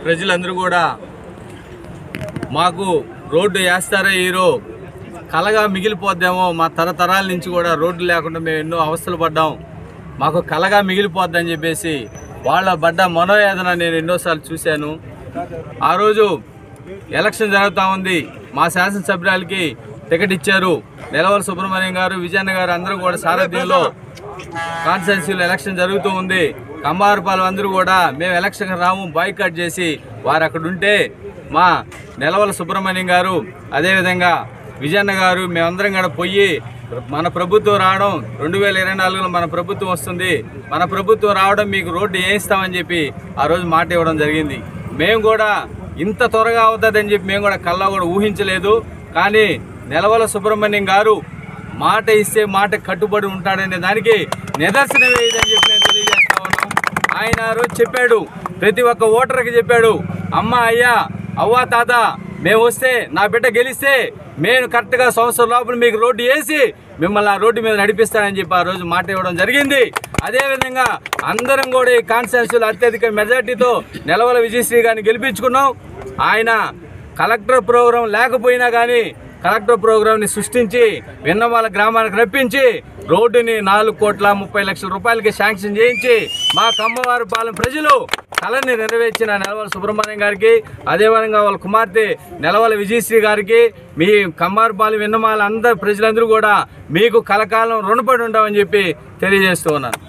ప్రజలందరూ కూడా మాకు రోడ్డు వేస్తారో ఈరో కలగా మిగిలిపోద్దేమో, మా తరతరాల నుంచి కూడా రోడ్డు లేకుండా మేము ఎన్నో అవస్థలు పడ్డాం, మాకు కలగా మిగిలిపోద్దని చెప్పేసి వాళ్ళ పడ్డ మనోవేదన నేను ఎన్నోసార్లు చూశాను. ఆ రోజు ఎలక్షన్ జరుగుతూ ఉంది, మా శాసనసభ్యురాలకి టికెట్ ఇచ్చారు. నెలవల సుబ్రహ్మణ్యం గారు, విజయన్న గారు అందరూ కూడా సారథ్యంలో కాన్స్టిట్యున్సీలో ఎలక్షన్ జరుగుతూ ఉంది. కమ్మారపాలెం అందరూ కూడా మేము ఎలక్షన్ రాము బాయ్కాట్ చేసి వారు అక్కడ ఉంటే మా నెలవల సుబ్రహ్మణ్యం గారు అదేవిధంగా విజయన్న గారు మేమందరం కూడా పోయి మన ప్రభుత్వం రావడం 2024లో మన ప్రభుత్వం వస్తుంది, మన ప్రభుత్వం రావడం మీకు రోడ్డు వేయిస్తామని చెప్పి ఆ రోజు మాట ఇవ్వడం జరిగింది. మేము కూడా ఇంత త్వరగా అవుతుందని చెప్పి మేము కూడా కల్లా కూడా ఊహించలేదు. కానీ నెలవల సుబ్రహ్మణ్యం గారు మాట ఇస్తే మాట కట్టుబడి ఉంటాడనే దానికి నిదర్శనమే ఇదని చెప్పి నేను తెలియజేస్తా ఉన్నాను. ఆయన ఆ రోజు చెప్పాడు, ప్రతి ఒక్క ఓటర్కి చెప్పాడు, అమ్మ అయ్యా అవ్వ తాత మేము వస్తే నా బిడ్డ గెలిస్తే నేను కరెక్ట్గా సంవత్సరం లోపల మీకు రోడ్డు వేసి మిమ్మల్ని ఆ రోడ్డు మీద నడిపిస్తానని చెప్పి ఆ రోజు మాట ఇవ్వడం జరిగింది. అదేవిధంగా అందరం కూడా ఈ కాన్స్టిట్యున్సీలో అత్యధిక మెజార్టీతో నెలవల విజయశ్రీ గారిని గెలిపించుకున్నాం. ఆయన కలెక్టర్ ప్రోగ్రాం లేకపోయినా కానీ కలెక్టర్ ప్రోగ్రాంని సృష్టించి విన్నవాళ్ళ గ్రామానికి రప్పించి రోడ్డుని 4,30,00,000 రూపాయలకి శాంక్షన్ చేయించి మా కమ్మవారిపాలెం ప్రజలు కళని నెరవేర్చిన నెలవల సుబ్రహ్మణ్యం గారికి, అదేవిధంగా వాళ్ళ కుమార్తె నెలవల విజయశ్రీ గారికి, మీ కమ్మవారిపాలెం విన్నమాల అందరు ప్రజలందరూ కూడా మీకు కలకాలం రుణపడి ఉంటామని చెప్పి తెలియజేస్తూ ఉన్నాను.